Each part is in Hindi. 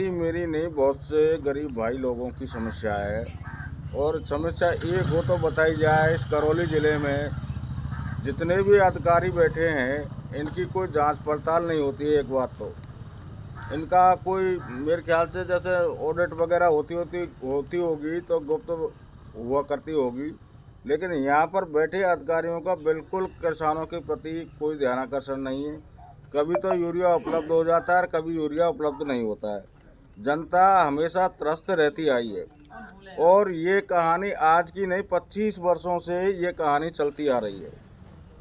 आपकी मेरी नहीं, बहुत से गरीब भाई लोगों की समस्या है। और समस्या एक हो तो बताई जाए, इस करौली ज़िले में जितने भी अधिकारी बैठे हैं इनकी कोई जांच पड़ताल नहीं होती है। एक बात तो इनका कोई, मेरे ख्याल से जैसे ऑडिट वगैरह होती होगी तो गुप्त हुआ करती होगी, लेकिन यहाँ पर बैठे अधिकारियों का बिल्कुल किसानों के प्रति कोई ध्यान आकर्षण नहीं है। कभी तो यूरिया उपलब्ध हो जाता है, कभी यूरिया उपलब्ध नहीं होता है। जनता हमेशा त्रस्त रहती आई है और ये कहानी आज की नहीं, 25 वर्षों से ये कहानी चलती आ रही है।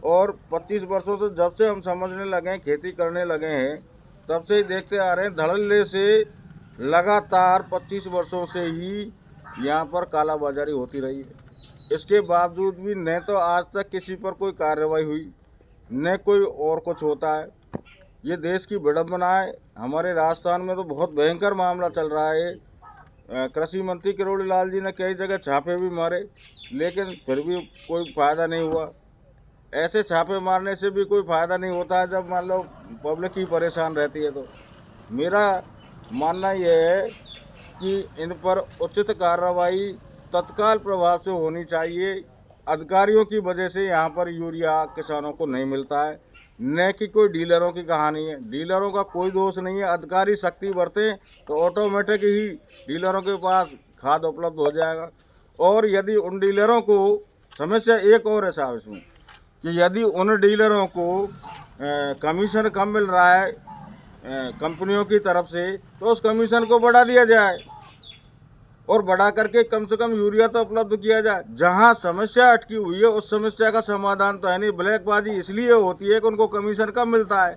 और 25 वर्षों से जब से हम समझने लगे हैं, खेती करने लगे हैं, तब से ही देखते आ रहे हैं। धड़ल्ले से लगातार 25 वर्षों से ही यहाँ पर कालाबाजारी होती रही है। इसके बावजूद भी न तो आज तक किसी पर कोई कार्रवाई हुई, न कोई और कुछ होता है। ये देश की विडंबना है। हमारे राजस्थान में तो बहुत भयंकर मामला चल रहा है। कृषि मंत्री किरोड़ी लाल जी ने कई जगह छापे भी मारे, लेकिन फिर भी कोई फ़ायदा नहीं हुआ। ऐसे छापे मारने से भी कोई फ़ायदा नहीं होता है जब मान लो पब्लिक ही परेशान रहती है। तो मेरा मानना यह है कि इन पर उचित कार्रवाई तत्काल प्रभाव से होनी चाहिए। अधिकारियों की वजह से यहाँ पर यूरिया किसानों को नहीं मिलता है, न कि कोई डीलरों की कहानी है। डीलरों का कोई दोष नहीं है। अधिकारी शक्ति बरतें तो ऑटोमेटिक ही डीलरों के पास खाद उपलब्ध हो जाएगा। और यदि उन डीलरों को, समस्या एक और है साहब इसमें, कि यदि उन डीलरों को कमीशन कम मिल रहा है कंपनियों की तरफ से, तो उस कमीशन को बढ़ा दिया जाए और बढ़ा करके कम से कम यूरिया तो उपलब्ध किया जाए। जहां समस्या अटकी हुई है उस समस्या का समाधान तो है नहीं। ब्लैकबाजी इसलिए होती है कि उनको कमीशन कम मिलता है,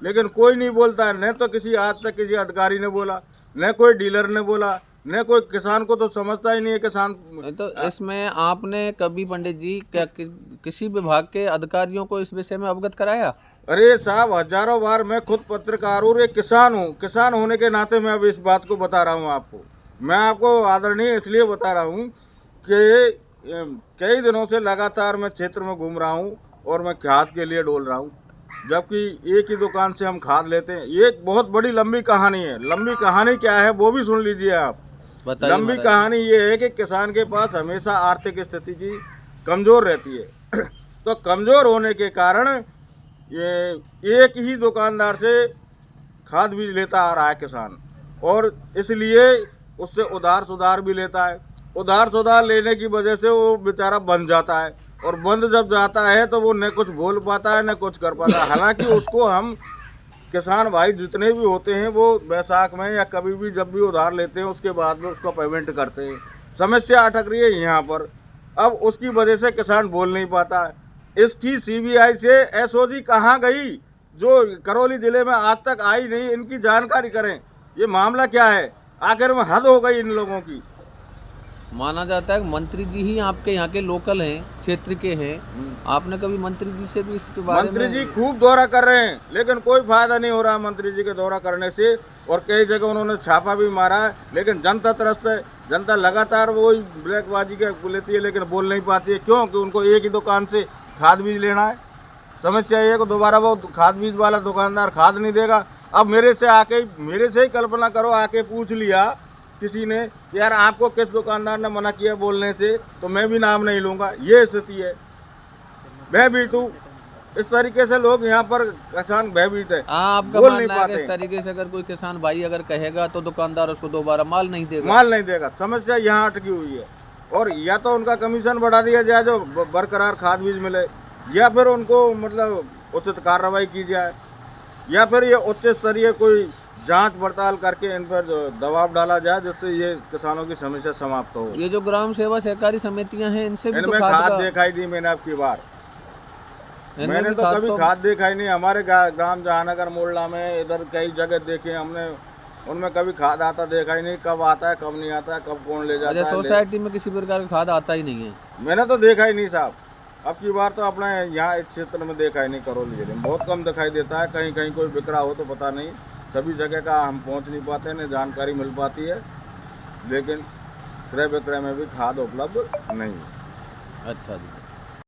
लेकिन कोई नहीं बोलता है। न तो किसी आज तक किसी अधिकारी ने बोला, न कोई डीलर ने बोला, न कोई किसान को तो समझता ही नहीं है किसान। तो इसमें आपने कभी पंडित जी क्या किसी विभाग के अधिकारियों को इस विषय में अवगत कराया? अरे साहब, हजारों बार। मैं खुद पत्रकार हूँ, एक किसान हूँ। किसान होने के नाते मैं अब इस बात को बता रहा हूँ आपको। मैं आपको आदरणीय इसलिए बता रहा हूँ कि कई दिनों से लगातार मैं क्षेत्र में घूम रहा हूँ और मैं खाद के लिए डोल रहा हूँ, जबकि एक ही दुकान से हम खाद लेते हैं। ये एक बहुत बड़ी लंबी कहानी है। लंबी कहानी क्या है वो भी सुन लीजिए आप। लंबी कहानी ये है कि किसान के पास हमेशा आर्थिक स्थिति की कमज़ोर रहती है। तो कमज़ोर होने के कारण ये एक ही दुकानदार से खाद बीज लेता आ रहा है किसान, और इसलिए उससे उधार सुधार भी लेता है। उधार सुधार लेने की वजह से वो बेचारा बंद जाता है, और बंद जब जाता है तो वो न कुछ बोल पाता है न कुछ कर पाता है। हालांकि उसको हम किसान भाई जितने भी होते हैं वो बैसाख में या कभी भी जब भी उधार लेते हैं उसके बाद में उसको पेमेंट करते हैं। समस्या अटक रही है यहाँ पर। अब उसकी वजह से किसान बोल नहीं पाता है। इसकी सीबीआई से एसओजी कहाँ गई, जो करौली ज़िले में आज तक आई नहीं? इनकी जानकारी करें, ये मामला क्या है? आखिर में हद हो गई इन लोगों की। माना जाता है कि मंत्री जी ही आपके यहाँ के लोकल हैं, क्षेत्र के हैं। आपने कभी मंत्री जी से भी इसके बारे में? मंत्री जी खूब दौरा कर रहे हैं, लेकिन कोई फायदा नहीं हो रहा है मंत्री जी के दौरा करने से। और कई जगह उन्होंने छापा भी मारा है, लेकिन जनता त्रस्त है। जनता लगातार वही ब्लैकबाजी के लेती है, लेकिन बोल नहीं पाती है। क्यों? कि उनको एक ही दुकान से खाद बीज लेना है। समस्या ये है कि दोबारा वो खाद बीज वाला दुकानदार खाद नहीं देगा। अब मेरे से ही कल्पना करो, आके पूछ लिया किसी ने, यार आपको किस दुकानदार ने मना किया बोलने से, तो मैं भी नाम नहीं लूँगा। ये स्थिति है। भयभीत हूँ। इस तरीके से लोग यहाँ पर किसान भयभीत है, आपका बोल नहीं मानना है कि पाते। इस तरीके से अगर कोई किसान भाई अगर कहेगा तो दुकानदार उसको दोबारा माल नहीं देगा? समस्या यहाँ अटकी हुई है। और या तो उनका कमीशन बढ़ा दिया जाए जो बरकरार खाद बीज मिले, या फिर उनको मतलब उचित कार्रवाई की जाए, या फिर ये उच्च स्तरीय कोई जांच पड़ताल करके इन पर दबाव डाला जाए, जिससे ये किसानों की समस्या समाप्त हो। ये जो ग्राम सेवा सहकारी समितियां हैं इनसे भी इनमें खाद देखा ही नहीं मैंने अब की बार। मैंने तो कभी खाद देखा ही नहीं। हमारे ग्राम जहानगर मोहल्ला में इधर कई जगह देखे हमने, उनमें कभी खाद आता देखा ही नहीं। कब आता है कब नहीं आता है, कब कौन ले जाता है। सोसाइटी में किसी प्रकार का खाद आता ही नहीं है? मैंने तो देखा ही नहीं साहब। अब की बार तो अपने यहाँ इस क्षेत्र में देखा ही नहीं। करौली जिले में बहुत कम दिखाई देता है। कहीं कहीं कोई बिक्रा हो तो पता नहीं। सभी जगह का हम पहुँच नहीं पाते, न जानकारी मिल पाती है, लेकिन क्रय विक्रय में भी खाद उपलब्ध नहीं। अच्छा जी।